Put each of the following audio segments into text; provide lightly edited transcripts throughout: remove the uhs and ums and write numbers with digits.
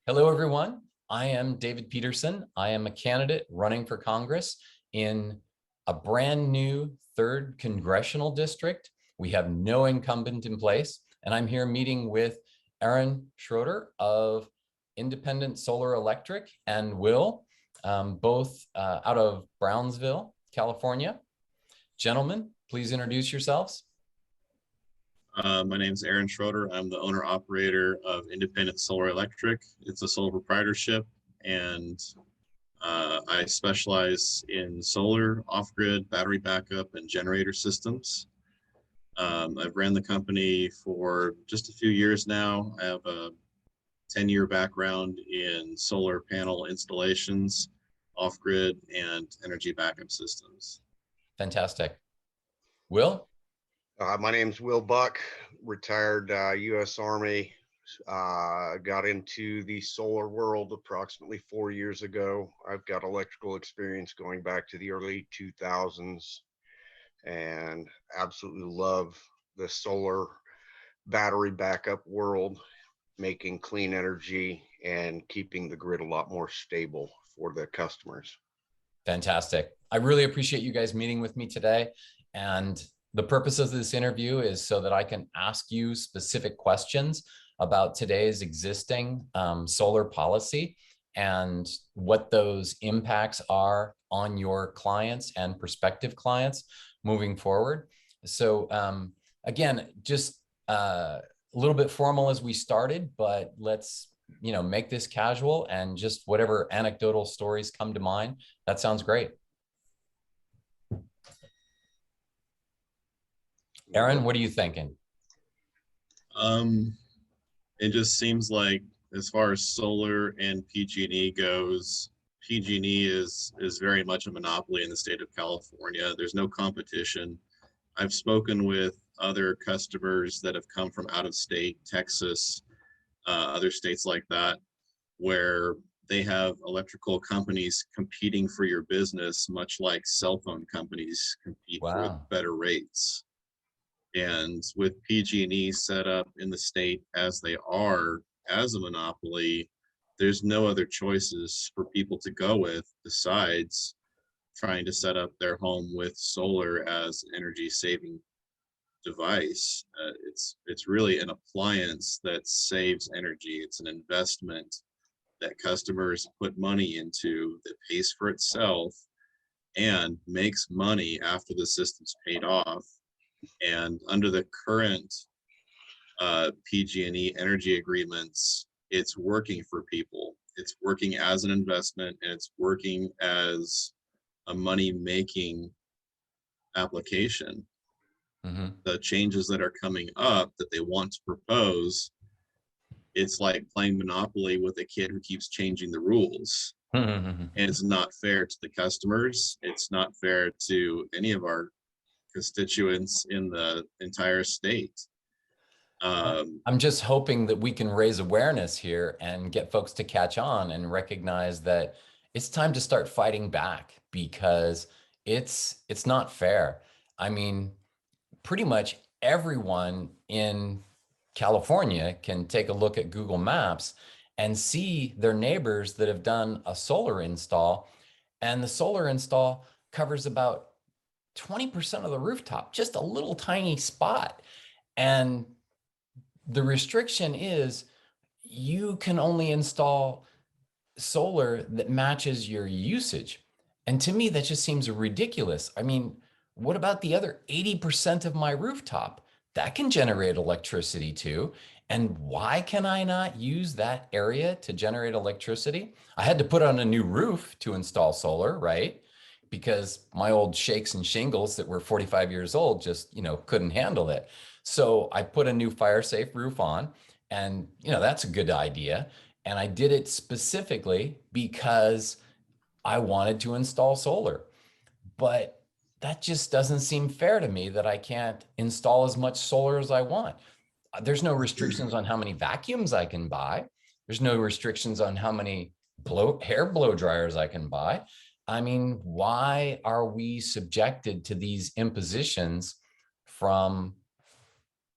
Hello, everyone. I am David Peterson. I am a candidate running for Congress in a brand new 3rd congressional district. We have no incumbent in place, and I'm here meeting with Aaron Schroeder of Independent Solar Electric and Will, both out of Brownsville, California. Gentlemen, please introduce yourselves. My name is Aaron Schroeder. I'm the owner-operator of Independent Solar Electric. It's a sole proprietorship, and I specialize in solar, off-grid, battery backup, and generator systems. I've ran the company for just a few years now. I have a 10-year background in solar panel installations, off-grid, and energy backup systems. Fantastic. Will? My name's Will Buck, retired U.S. Army. Got into the solar world approximately 4 years ago. I've got electrical experience going back to the early 2000s and absolutely love the solar battery backup world, making clean energy and keeping the grid a lot more stable for the customers. Fantastic. I really appreciate you guys meeting with me today. And the purpose of this interview is so that I can ask you specific questions about today's existing solar policy and what those impacts are on your clients and prospective clients moving forward. So again, just a little bit formal as we started, but let's make this casual and just whatever anecdotal stories come to mind. That sounds great. Aaron, what are you thinking? It just seems like as far as solar and PG&E goes, PG&E is very much a monopoly in the state of California. There's no competition. I've spoken with other customers that have come from out of state, Texas, other states like that, where they have electrical companies competing for your business, much like cell phone companies compete for better rates. And with PG&E set up in the state as they are, as a monopoly, there's no other choices for people to go with besides trying to set up their home with solar as an energy saving device. It's really an appliance that saves energy. It's an investment that customers put money into that pays for itself and makes money after the system's paid off. And under the current PG&E energy agreements, it's working for people. It's working as an investment, and it's working as a money-making application. Mm-hmm. The changes that are coming up that they want to propose, it's like playing Monopoly with a kid who keeps changing the rules. Mm-hmm. And it's not fair to the customers. It's not fair to any of our constituents in the entire state. I'm just hoping that we can raise awareness here and get folks to catch on and recognize that it's time to start fighting back, because it's not fair. I mean, pretty much everyone in California can take a look at Google Maps and see their neighbors that have done a solar install, and the solar install covers about 20% of the rooftop, just a little tiny spot. And the restriction is you can only install solar that matches your usage. And to me, that just seems ridiculous. I mean, what about the other 80% of my rooftop? That can generate electricity too. And why can I not use that area to generate electricity? I had to put on a new roof to install solar, right? Because my old shakes and shingles that were 45 years old just, couldn't handle it. So I put a new fire safe roof on, and, that's a good idea. And I did it specifically because I wanted to install solar. But that just doesn't seem fair to me that I can't install as much solar as I want. There's no restrictions on how many vacuums I can buy. There's no restrictions on how many hair blow dryers I can buy. I mean, why are we subjected to these impositions from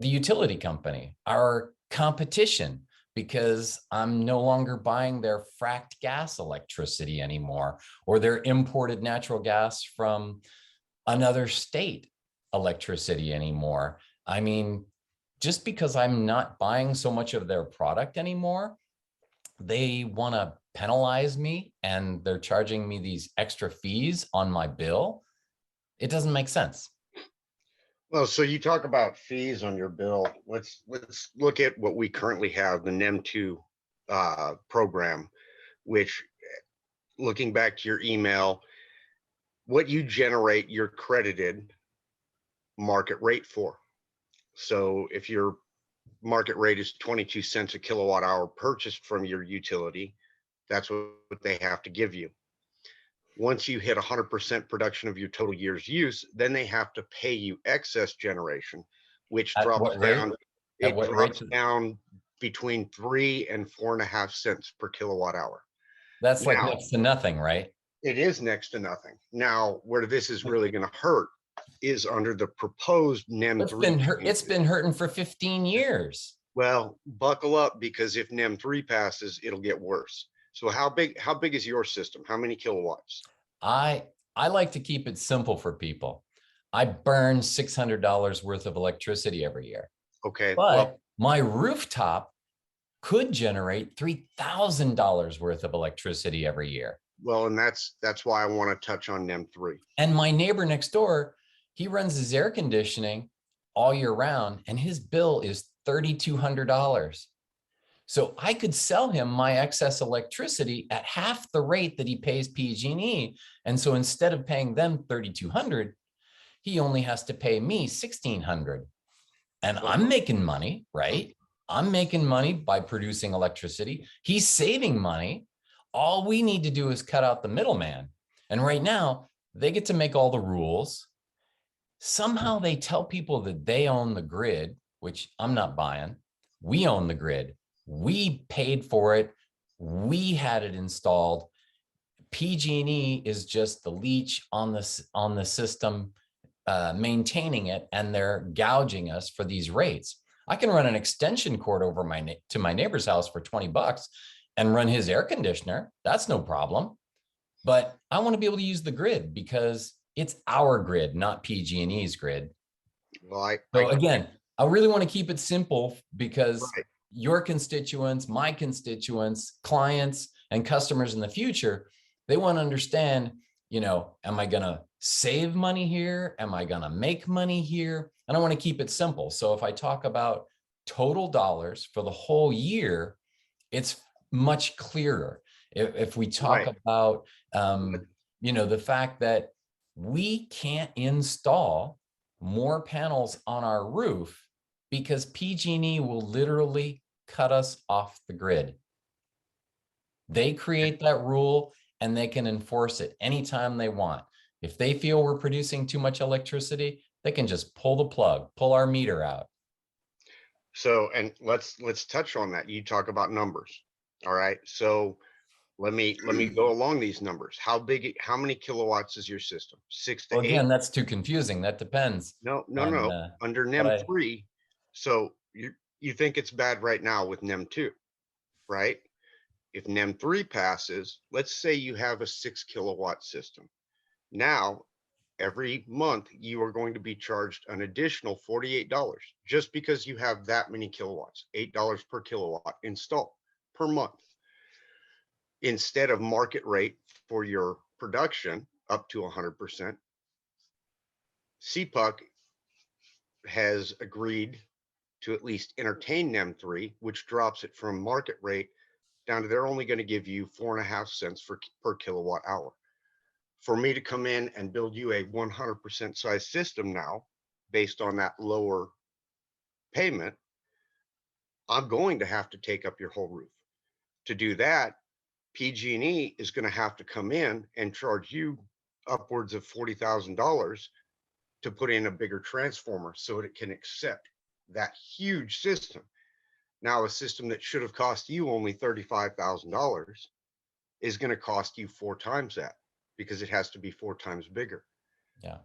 the utility company, our competition? because I'm no longer buying their fracked gas electricity anymore, or their imported natural gas from another state electricity anymore. I mean, just because I'm not buying so much of their product anymore, they want to penalize me and they're charging me these extra fees on my bill. It doesn't make sense. Well, so you talk about fees on your bill. Let's look at what we currently have, the NEM2 program, which, looking back to your email, what you generate, you're credited market rate for. So if your market rate is 22 cents a kilowatt hour purchased from your utility, that's what they have to give you. Once you hit 100% production of your total year's use, then they have to pay you excess generation, which At drops what rate? down. At It what drops rate? down between 3 and 4.5 cents per kilowatt hour. That's like Now, next to nothing, right? it is next to nothing. Now, where this is really going to hurt is under the proposed NEM3 It's been hurting for 15 years. Well, buckle up, because if NEM3 passes, it'll get worse. So how big is your system? How many kilowatts? I like to keep it simple for people. I burn $600 worth of electricity every year. Okay, But well, my rooftop could generate $3,000 worth of electricity every year. well, and that's why I want to touch on NEM3. And my neighbor next door, he runs his air conditioning all year round, and his bill is $3,200. So I could sell him my excess electricity at half the rate that he pays PG&E. And so instead of paying them $3,200, he only has to pay me $1,600. And I'm making money, right? I'm making money by producing electricity. He's saving money. All we need to do is cut out the middleman. And right now, they get to make all the rules. Somehow they tell people that they own the grid, which I'm not buying. We own the grid. We paid for it. We had it installed. PG&E is just the leech on the system, maintaining it, and they're gouging us for these rates. I can run an extension cord over to my neighbor's house for $20 and run his air conditioner. That's no problem. But I want to be able to use the grid because it's our grid, not PG&E's grid. Well, So again, I really want to keep it simple because right. your constituents, my constituents, clients, and customers in the future, they want to understand, am I going to save money here? Am I going to make money here? And I want to keep it simple. So if I talk about total dollars for the whole year, it's much clearer. If we talk Right. about, the fact that we can't install more panels on our roof because PG&E will literally cut us off the grid. They create that rule and they can enforce it anytime they want. If they feel we're producing too much electricity, they can just pull the plug, pull our meter out. So, and let's touch on that. You talk about numbers. All right. So let me go along these numbers. How many kilowatts is your system? 6 to 8? Again, that's too confusing. That depends. No. on, Under NEM3. So you think it's bad right now with NEM2, right? If NEM3 passes, let's say you have a 6 kilowatt system. Now, every month you are going to be charged an additional $48 just because you have that many kilowatts, $8 per kilowatt installed per month. Instead of market rate for your production up to 100%, CPUC has agreed to at least entertain NEM3, which drops it from market rate down to they're only going to give you 4.5 cents per kilowatt hour. For me to come in and build you a 100% size system now, based on that lower payment, I'm going to have to take up your whole roof. To do that, PG&E is going to have to come in and charge you upwards of $40,000 to put in a bigger transformer so that it can accept that huge system. Now, a system that should have cost you only $35,000 is going to cost you 4 times that because it has to be 4 times bigger. Yeah.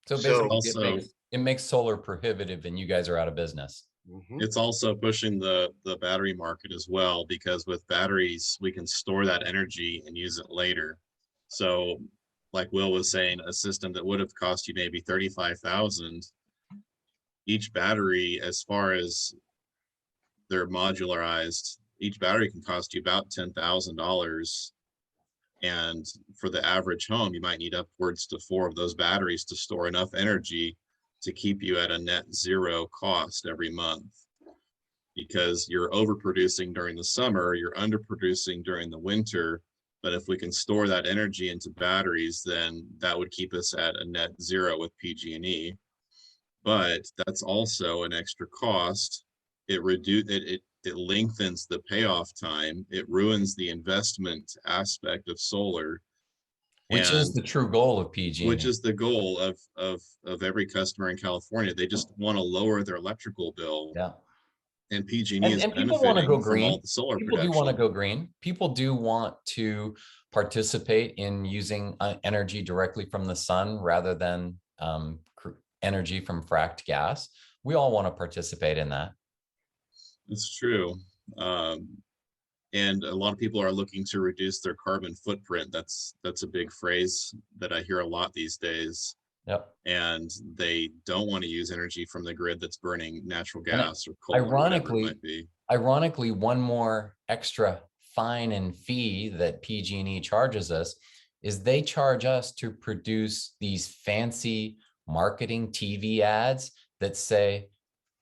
So basically, it makes solar prohibitive and you guys are out of business. Mhm. It's also pushing the battery market as well, because with batteries, we can store that energy and use it later. So like Will was saying, a system that would have cost you maybe 35,000, each battery, as far as they're modularized, each battery can cost you about $10,000. And for the average home, you might need upwards to 4 of those batteries to store enough energy to keep you at a net zero cost every month. Because you're overproducing during the summer, you're underproducing during the winter. But if we can store that energy into batteries, then that would keep us at a net zero with PG&E. But that's also an extra cost. It lengthens the payoff time. It ruins the investment aspect of solar, Which is and the true goal of which PG&E. is the goal of every customer in California. They just want to lower their electrical bill, Yeah. and PG&E is And people want to go benefiting from all green. the solar People do want to production. go green. People do want to participate in using energy directly from the sun rather than energy from fracked gas. We all want to participate in that. It's true. Um, and a lot of people are looking to reduce their carbon footprint. That's a big phrase that I hear a lot these days. Yep. And they don't want to use energy from the grid that's burning natural And gas or coal or whatever it might be. ironically, one more extra fine and fee that PG&E charges us is they charge us to produce these fancy marketing TV ads that say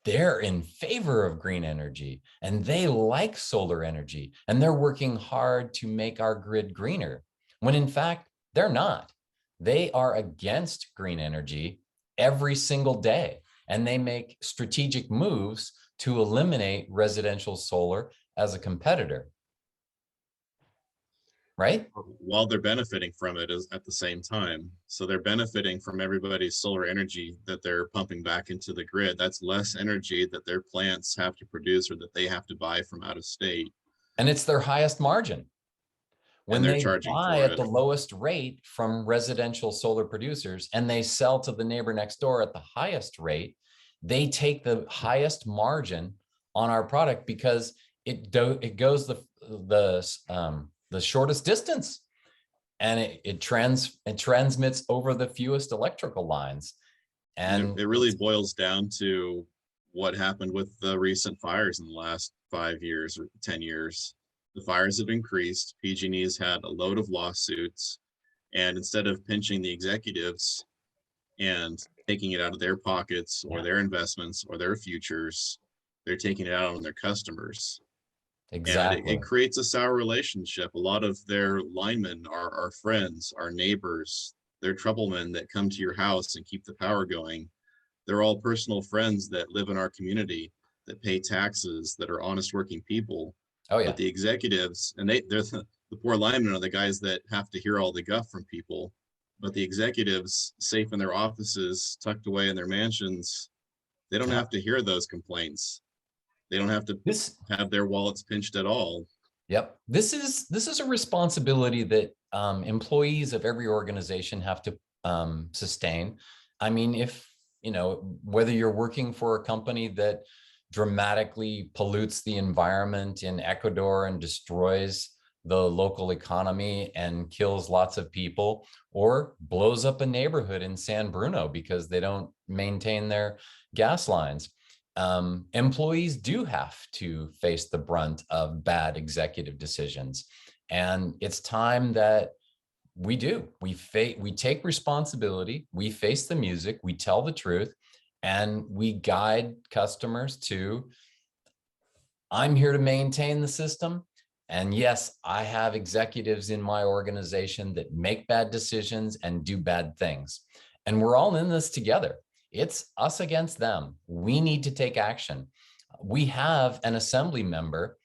they're in favor of green energy and they like solar energy and they're working hard to make our grid greener, when in fact, they're not. They are against green energy every single day, and they make strategic moves to eliminate residential solar as a competitor. Right? While they're benefiting from it is at the same time. So they're benefiting from everybody's solar energy that they're pumping back into the grid. That's less energy that their plants have to produce or that they have to buy from out of state. And it's their highest margin. And When they're they charging buy for at it. the lowest rate from residential solar producers and they sell to the neighbor next door at the highest rate, they take the highest margin on our product because it goes the shortest distance, and it transmits over the fewest electrical lines. And it really boils down to what happened with the recent fires in the last 5 years or 10 years. The fires have increased. PG&E has had a load of lawsuits, and instead of pinching the executives and taking it out of their pockets or their investments or their futures, they're taking it out on their customers. And exactly. it creates a sour relationship. A lot of their linemen are our friends, our neighbors. They're troublemen that come to your house and keep the power going. They're all personal friends that live in our community, that pay taxes, that are honest working people. Oh yeah. But the executives, and they're the poor linemen are the guys that have to hear all the guff from people. But the executives, safe in their offices, tucked away in their mansions, they don't have to hear those complaints. They don't have to have their wallets pinched at all. Yep. This is a responsibility that employees of every organization have to sustain. I mean, if, whether you're working for a company that dramatically pollutes the environment in Ecuador and destroys the local economy and kills lots of people, or blows up a neighborhood in San Bruno because they don't maintain their gas lines. Employees do have to face the brunt of bad executive decisions. And it's time that we do. We take responsibility, we face the music, we tell the truth, and we guide customers to, I'm here to maintain the system. And yes, I have executives in my organization that make bad decisions and do bad things. And we're all in this together. It's us against them. We need to take action. We have an assembly member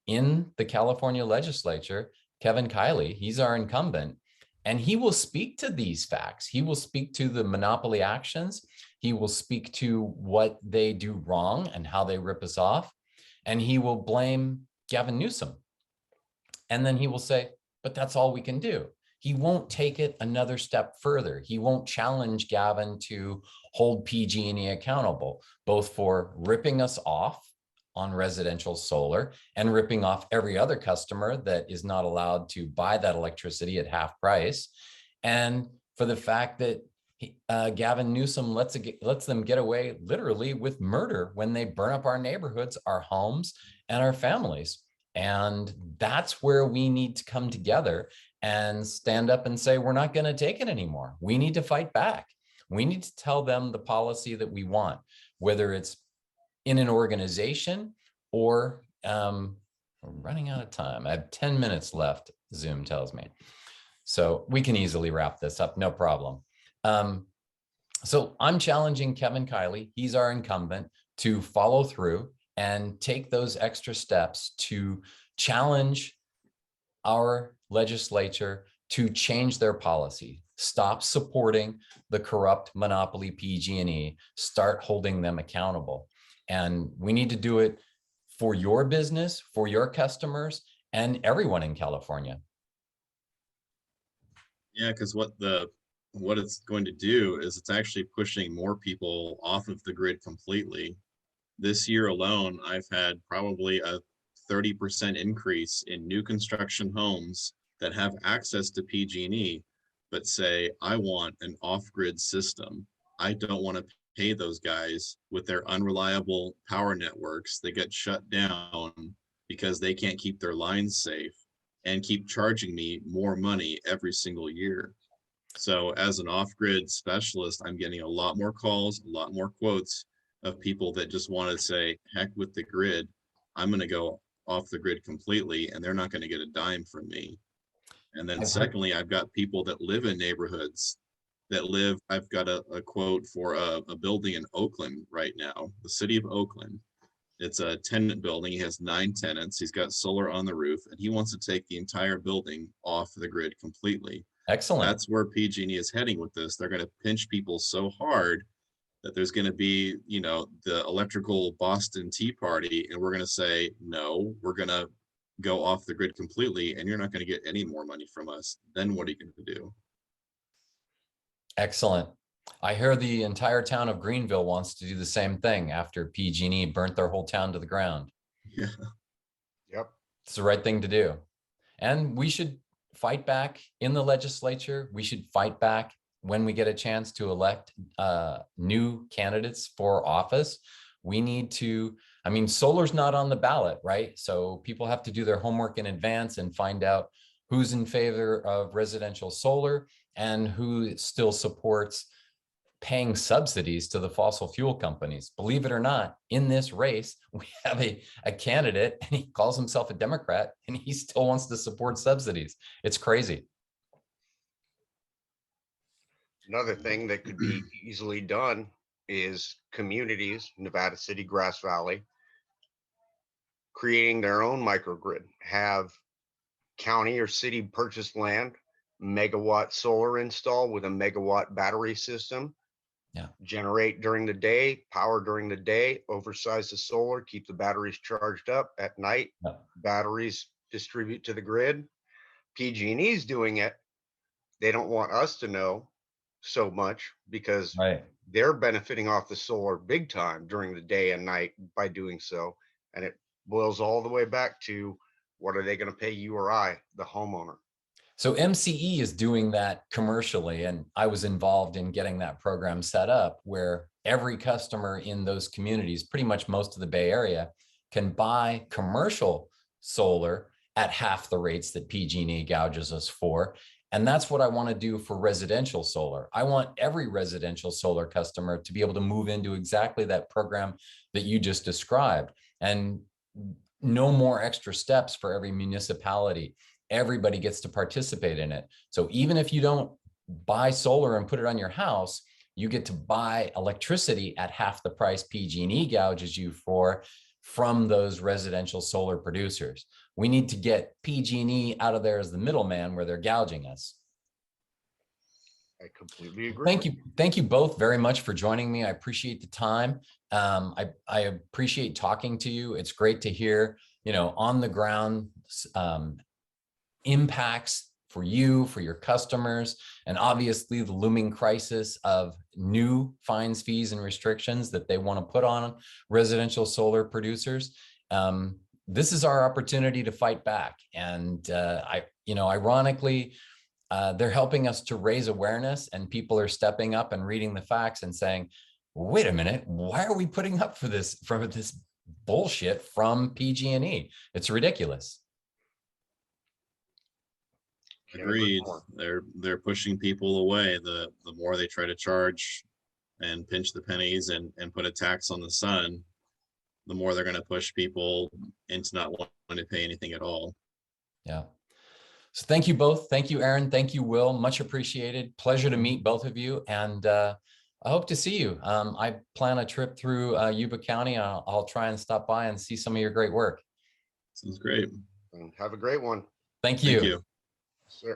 in the California legislature, Kevin Kiley. He's our incumbent, and he will speak to these facts. He will speak to the monopoly actions. He will speak to what they do wrong and how they rip us off. And he will blame Gavin Newsom. And then he will say, but that's all we can do. he won't take it another step further. He won't challenge Gavin to hold PG&E accountable, both for ripping us off on residential solar and ripping off every other customer that is not allowed to buy that electricity at half price. And for the fact that Gavin Newsom lets them get away literally with murder when they burn up our neighborhoods, our homes, and our families. And that's where we need to come together and stand up and say, we're not going to take it anymore. We need to fight back. We need to tell them the policy that we want, whether it's in an organization or we're running out of time. I have 10 minutes left, Zoom tells me. So we can easily wrap this up, no problem. So I'm challenging Kevin Kiley, he's our incumbent, to follow through and take those extra steps to challenge our legislature to change their policy. Stop supporting the corrupt monopoly PG&E, start holding them accountable. And we need to do it for your business, for your customers, and everyone in California. Yeah, because what it's going to do is it's actually pushing more people off of the grid completely. This year alone, I've had probably a 30% increase in new construction homes that have access to PG&E, but say, I want an off-grid system. I don't want to pay those guys with their unreliable power networks that get shut down because they can't keep their lines safe and keep charging me more money every single year. So as an off-grid specialist, I'm getting a lot more calls, a lot more quotes of people that just want to say, heck with the grid. I'm going to go off the grid completely and they're not going to get a dime from me. And then secondly, I've got people that live in neighborhoods I've got a quote for a building in Oakland right now, the city of Oakland. It's a tenant building. He has 9 tenants. He's got solar on the roof and he wants to take the entire building off the grid completely. Excellent. That's where PG&E is heading with this. They're going to pinch people so hard that there's going to be, the electrical Boston Tea Party, and we're going to say, no, we're going to go off the grid completely, and you're not going to get any more money from us. Then what are you going to do? Excellent. I hear the entire town of Greenville wants to do the same thing after PG&E burnt their whole town to the ground. Yeah. Yep. It's the right thing to do. And we should fight back in the legislature. We should fight back when we get a chance to elect new candidates for office. We need to, solar's not on the ballot, right? So people have to do their homework in advance and find out who's in favor of residential solar and who still supports paying subsidies to the fossil fuel companies. Believe it or not, in this race, we have a candidate and he calls himself a Democrat and he still wants to support subsidies. It's crazy. Another thing that could be easily done is communities, Nevada City, Grass Valley, creating their own microgrid, have county or city purchase land, megawatt solar install with a megawatt battery system. Yeah. Generate during the day, power during the day, oversize the solar, keep the batteries charged up at night. Yeah. Batteries distribute to the grid. PG&E is doing it. They don't want us to know so much because they're benefiting off the solar big time during the day and night by doing so. And it boils all the way back to, what are they going to pay you or I, the homeowner? So MCE is doing that commercially, and I was involved in getting that program set up where every customer in those communities, pretty much most of the Bay Area, can buy commercial solar at half the rates that PG&E gouges us for. And that's what I want to do for residential solar. I want every residential solar customer to be able to move into exactly that program that you just described. And no more extra steps for every municipality. Everybody gets to participate in it. So even if you don't buy solar and put it on your house, you get to buy electricity at half the price PG&E gouges you for from those residential solar producers. We need to get PG&E out of there as the middleman where they're gouging us. I completely agree. Thank you. Thank you both very much for joining me. I appreciate the time. I appreciate talking to you. It's great to hear, on the ground impacts for you, for your customers, and obviously the looming crisis of new fines, fees, and restrictions that they want to put on residential solar producers. This is our opportunity to fight back. And ironically, they're helping us to raise awareness, and people are stepping up and reading the facts and saying, wait a minute, why are we putting up for this bullshit from PG&E? It's ridiculous. Agreed. They're pushing people away. The more they try to charge and pinch the pennies and put a tax on the sun, the more they're going to push people into not wanting to pay anything at all. Yeah. So thank you both. Thank you, Aaron. Thank you, Will. Much appreciated. Pleasure to meet both of you. And I hope to see you. I plan a trip through Yuba County. I'll try and stop by and see some of your great work. Sounds great. Have a great one. Thank you. Thank you. Sir.